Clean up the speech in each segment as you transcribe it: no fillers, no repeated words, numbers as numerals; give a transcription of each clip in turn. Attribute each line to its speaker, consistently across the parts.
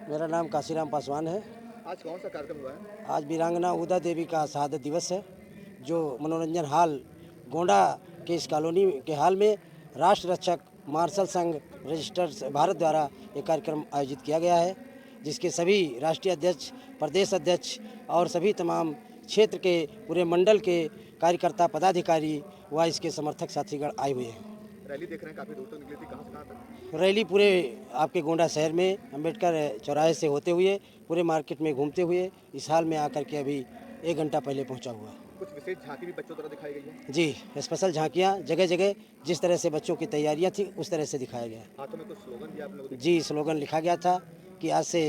Speaker 1: मेरा नाम काशीराम पासवान है।
Speaker 2: आज कौन सा कार्यक्रम हुआ है?
Speaker 1: आज वीरांगना उदा देवी का शहादत दिवस है, जो मनोरंजन हॉल गोंडा के इस कॉलोनी के हाल में राष्ट्र रक्षक मार्शल संघ रजिस्टर्ड भारत द्वारा एक कार्यक्रम आयोजित किया गया है, जिसके सभी राष्ट्रीय अध्यक्ष, प्रदेश अध्यक्ष और सभी तमाम क्षेत्र के पूरे मंडल के कार्यकर्ता, पदाधिकारी व इसके समर्थक साथीगण आए हुए हैं।
Speaker 2: रैली देख रहे हैं, काफी दूर तक निकली थी, कहाँ से कहाँ तक?
Speaker 1: रैली पूरे आपके गोंडा शहर में अम्बेडकर चौराहे से होते हुए पूरे मार्केट में घूमते हुए इस हाल में आकर के अभी 1 घंटा पहले पहुंचा हुआ।
Speaker 2: कुछ विशेष झांकी भी बच्चों द्वारा दिखाई गई है?
Speaker 1: जी, स्पेशल झांकियां जगह जगह जिस तरह से बच्चों की तैयारियां थी उस तरह से दिखाया गया।
Speaker 2: हाथों में कुछ स्लोगन भी आप लोगों ने?
Speaker 1: जी, स्लोगन लिखा गया था कि आज से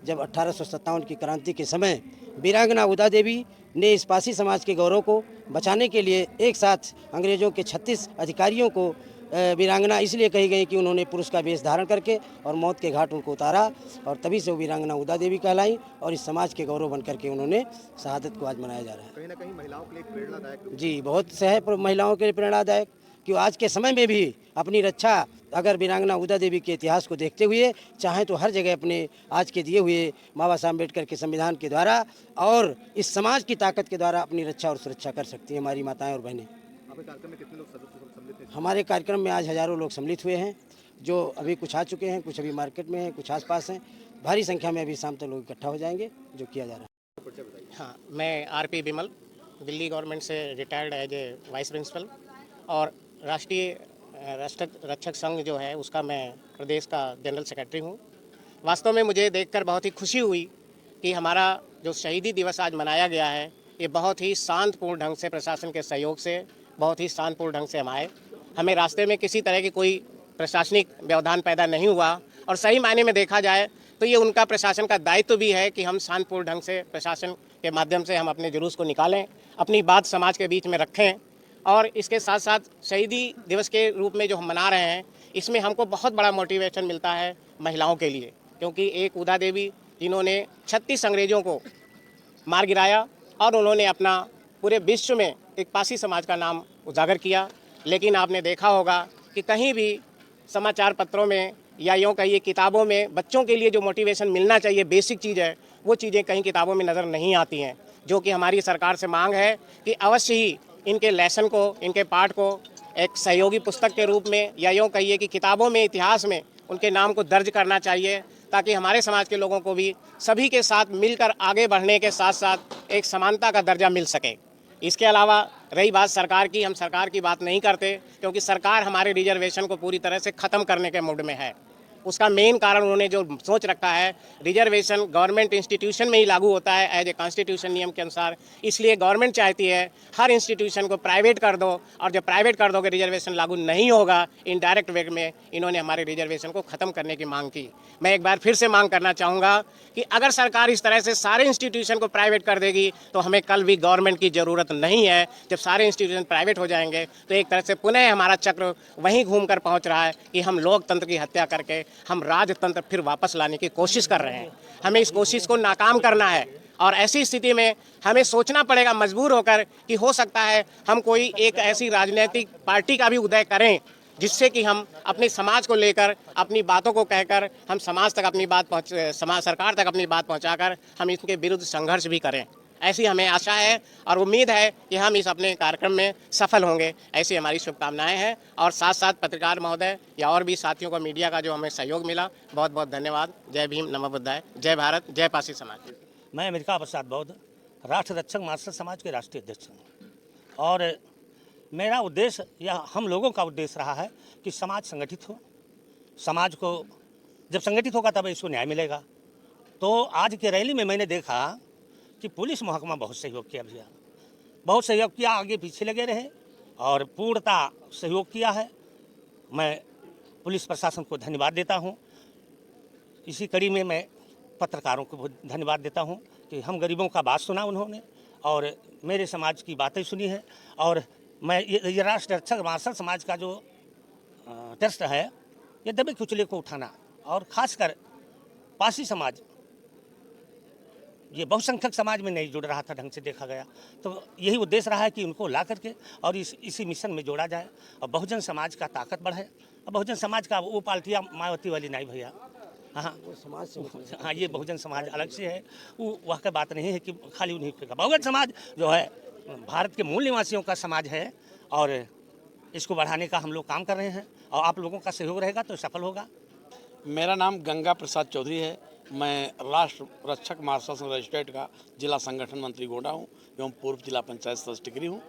Speaker 1: जब 1857 की क्रांति के समय वीरांगना उदा देवी ने इस पासी समाज के गौरव को बचाने के लिए एक साथ अंग्रेजों के 36 अधिकारियों को वीरांगना इसलिए कही गई कि उन्होंने पुरुष का वेश धारण करके और मौत के घाट उनको उतारा, और तभी से वो वीरांगना उदा देवी कहलाई और इस समाज के गौरव बन करके उन्होंने शहादत को आज मनाया जा रहा है।
Speaker 2: कहीं ना कहीं महिलाओं के लिए प्रेरणादायक।
Speaker 1: जी, बहुत से है महिलाओं के लिए प्रेरणादायक कि आज के समय में भी अपनी रक्षा अगर वीरांगना उदा देवी के इतिहास को देखते हुए चाहें तो हर जगह अपने आज के दिए हुए बाबा साहब अम्बेडकर के संविधान के द्वारा और इस समाज की ताकत के द्वारा अपनी रक्षा और सुरक्षा कर सकती हैं हमारी माताएं और बहनें।
Speaker 2: आपके कार्यक्रम में कितने लोग सम्मिलित थे?
Speaker 1: हमारे कार्यक्रम में आज हजारों लोग सम्मिलित हुए हैं, जो अभी कुछ आ चुके हैं, कुछ अभी मार्केट में हैं, कुछ आसपास हैं। भारी संख्या में अभी शाम तक लोग इकट्ठा हो जाएंगे, जो किया जा रहा है।
Speaker 3: हाँ, मैं आरपी बिमल, दिल्ली गवर्नमेंट से retired as a vice principal और राष्ट्रीय राष्ट्र रक्षक संघ जो है उसका मैं प्रदेश का जनरल सेक्रेटरी हूँ। वास्तव में मुझे देखकर बहुत ही खुशी हुई कि हमारा जो शहीदी दिवस आज मनाया गया है ये बहुत ही शांतपूर्ण ढंग से प्रशासन के सहयोग से बहुत ही शांतपूर्ण ढंग से हम आए। हमें रास्ते में किसी तरह की कोई प्रशासनिक व्यवधान पैदा नहीं हुआ और सही मायने में देखा जाए तो ये उनका प्रशासन का दायित्व भी है कि हम शांतिपूर्ण ढंग से प्रशासन के माध्यम से हम अपने जुलूस को निकालें, अपनी बात समाज के बीच में रखें। और इसके साथ साथ शहीदी दिवस के रूप में जो हम मना रहे हैं इसमें हमको बहुत बड़ा मोटिवेशन मिलता है महिलाओं के लिए, क्योंकि एक उदा देवी जिन्होंने 36 अंग्रेजों को मार गिराया और उन्होंने अपना पूरे विश्व में एक पासी समाज का नाम उजागर किया। लेकिन आपने देखा होगा कि कहीं भी समाचार पत्रों में या यूँ कहिए किताबों में बच्चों के लिए जो मोटिवेशन मिलना चाहिए, बेसिक चीज़ है, वो चीज़ें कहीं किताबों में नज़र नहीं आती हैं। जो कि हमारी सरकार से मांग है कि अवश्य ही इनके लेसन को, इनके पाठ को एक सहयोगी पुस्तक के रूप में या यूँ कहिए कि किताबों में, इतिहास में उनके नाम को दर्ज करना चाहिए, ताकि हमारे समाज के लोगों को भी सभी के साथ मिलकर आगे बढ़ने के साथ साथ एक समानता का दर्जा मिल सके। इसके अलावा रही बात सरकार की, हम सरकार की बात नहीं करते क्योंकि सरकार हमारे रिजर्वेशन को पूरी तरह से ख़त्म करने के मूड में है। उसका मेन कारण उन्होंने जो सोच रखा है, रिजर्वेशन गवर्नमेंट इंस्टीट्यूशन में ही लागू होता है एज ए कॉन्स्टिट्यूशन नियम के अनुसार, इसलिए गवर्नमेंट चाहती है हर इंस्टीट्यूशन को प्राइवेट कर दो, और जब प्राइवेट कर दोगे रिजर्वेशन लागू नहीं होगा। इनडायरेक्ट वे में इन्होंने हमारे रिजर्वेशन को ख़त्म करने की मांग की। मैं एक बार फिर से मांग करना चाहूँगा कि अगर सरकार इस तरह से सारे इंस्टीट्यूशन को प्राइवेट कर देगी तो हमें कल भी गवर्नमेंट की ज़रूरत नहीं है। जब सारे इंस्टीट्यूशन प्राइवेट हो जाएंगे तो एक तरह से पुनः हमारा चक्र वहीं घूम कर पहुँच रहा है कि हम लोकतंत्र की हत्या करके हम राजतंत्र फिर वापस लाने की कोशिश कर रहे हैं। हमें इस कोशिश को नाकाम करना है और ऐसी स्थिति में हमें सोचना पड़ेगा मजबूर होकर कि हो सकता है हम कोई एक ऐसी राजनीतिक पार्टी का भी उदय करें जिससे कि हम अपने समाज को लेकर अपनी बातों को कहकर हम समाज तक अपनी बात सरकार तक अपनी बात पहुंचाकर हम इसके विरुद्ध संघर्ष भी करें। ऐसी हमें आशा है और उम्मीद है कि हम इस अपने कार्यक्रम में सफल होंगे, ऐसी हमारी शुभकामनाएं हैं। और साथ साथ पत्रकार महोदय या और भी साथियों को, मीडिया का जो हमें सहयोग मिला, बहुत बहुत धन्यवाद। जय भीम, नमो बुद्धाय, जय भारत, जय पासी समाज।
Speaker 4: मैं अमेरिका प्रसाद बौद्ध, राष्ट्र रक्षक मार्शल समाज के राष्ट्रीय अध्यक्ष हूँ और मेरा उद्देश्य या हम लोगों का उद्देश्य रहा है कि समाज संगठित हो। समाज को जब संगठित होगा तब इसको न्याय मिलेगा। तो आज की रैली में मैंने देखा कि पुलिस महकमा बहुत सहयोग किया भैया, बहुत सहयोग किया, आगे पीछे लगे रहे और पूर्णता सहयोग किया है। मैं पुलिस प्रशासन को धन्यवाद देता हूँ। इसी कड़ी में मैं पत्रकारों को धन्यवाद देता हूँ कि हम गरीबों का बात सुना उन्होंने और मेरे समाज की बातें सुनी है। और मैं ये राष्ट्र रक्षक मार्शल समाज का जो ट्रस्ट है, ये दबे कुचले को उठाना और खासकर पासी समाज, ये बहुसंख्यक समाज में नहीं जुड़ रहा था ढंग से देखा गया, तो यही उद्देश्य रहा है कि उनको ला करके और इसी मिशन में जोड़ा जाए और बहुजन समाज का ताकत बढ़े। और बहुजन समाज का वो पार्टियाँ मायावती वाली नहीं भैया, हाँ
Speaker 1: वो समाज से मतलब
Speaker 4: हाँ, ये बहुजन समाज अलग से है, वो वह का बात नहीं है कि खाली उन्हीं का। बहुजन समाज जो है भारत के मूल निवासियों का समाज है और इसको बढ़ाने का हम लोग काम कर रहे हैं और आप लोगों का सहयोग रहेगा तो सफल होगा।
Speaker 5: मेरा नाम गंगा प्रसाद चौधरी है। मैं राष्ट्र रक्षक मार्शल संघ रजिस्ट्रेट का जिला संगठन मंत्री गोंडा हूँ एवं पूर्व जिला पंचायत सदस्य टिकरी हूँ।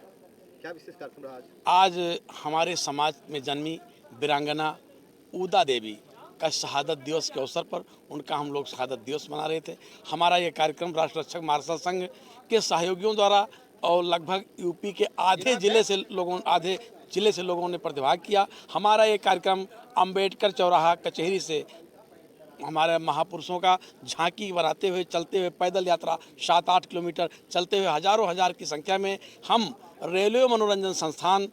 Speaker 2: क्या विशेष कार्यक्रम रहा आज?
Speaker 5: आज हमारे समाज में जन्मी वीरांगना उदा देवी का शहादत दिवस के अवसर पर उनका हम लोग शहादत दिवस मना रहे थे। हमारा ये कार्यक्रम राष्ट्र रक्षक मार्शल संघ के सहयोगियों द्वारा और लगभग यूपी के आधे जिले से लोगों ने प्रतिभाग किया। हमारा ये कार्यक्रम अंबेडकर चौराहा कचहरी से हमारे महापुरुषों का झांकी बनाते हुए चलते हुए पैदल यात्रा 7-8 किलोमीटर चलते हुए हजारों हजार की संख्या में हम रेलवे मनोरंजन संस्थान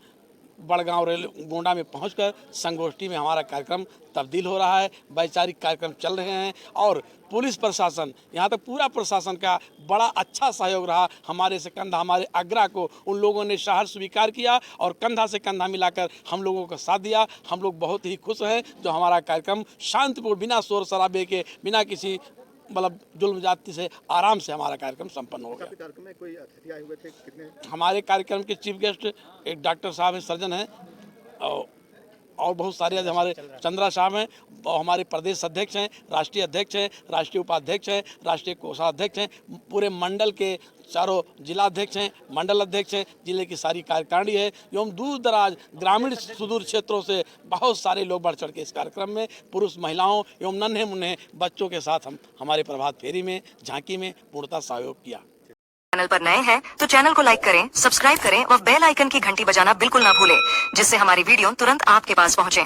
Speaker 5: बड़गांव रेलवे गोंडा में पहुंचकर संगोष्ठी में हमारा कार्यक्रम तब्दील हो रहा है। वैचारिक कार्यक्रम चल रहे हैं और पुलिस प्रशासन यहाँ तक पूरा प्रशासन का बड़ा अच्छा सहयोग रहा। हमारे से कंधा हमारे आग्रह को उन लोगों ने सहर्ष स्वीकार किया और कंधा से कंधा मिलाकर हम लोगों का साथ दिया। हम लोग बहुत ही खुश हैं जो हमारा कार्यक्रम शांतिपूर्ण बिना शोर शराबे के बिना किसी मतलब जुल्म जाति से आराम से हमारा कार्यक्रम संपन्न हो गया।
Speaker 2: आपके कार्यक्रम में कोई अतिथि आए हुए थे? कितने?
Speaker 5: हमारे कार्यक्रम के चीफ गेस्ट एक डॉक्टर साहब हैं, सर्जन हैं और बहुत सारे हमारे चंद्रा साहब हैं, हमारे प्रदेश अध्यक्ष हैं, राष्ट्रीय अध्यक्ष हैं, राष्ट्रीय उपाध्यक्ष हैं, राष्ट्रीय कोषाध्यक्ष हैं, पूरे मंडल के चारों जिला अध्यक्ष हैं, मंडल अध्यक्ष हैं, जिले की सारी कार्यकारिणी है एवं दूर दराज ग्रामीण सुदूर क्षेत्रों से बहुत सारे लोग बढ़ चढ़ के इस कार्यक्रम में पुरुष महिलाओं एवं नन्हे मुन्ने बच्चों के साथ हम हमारे प्रभात फेरी में झांकी में पूर्णतः सहयोग किया।
Speaker 6: चैनल पर नए हैं तो चैनल को लाइक करें, सब्सक्राइब करें और बेल आइकन की घंटी बजाना बिल्कुल ना भूलें, जिससे हमारी वीडियो तुरंत आपके पास पहुंचे।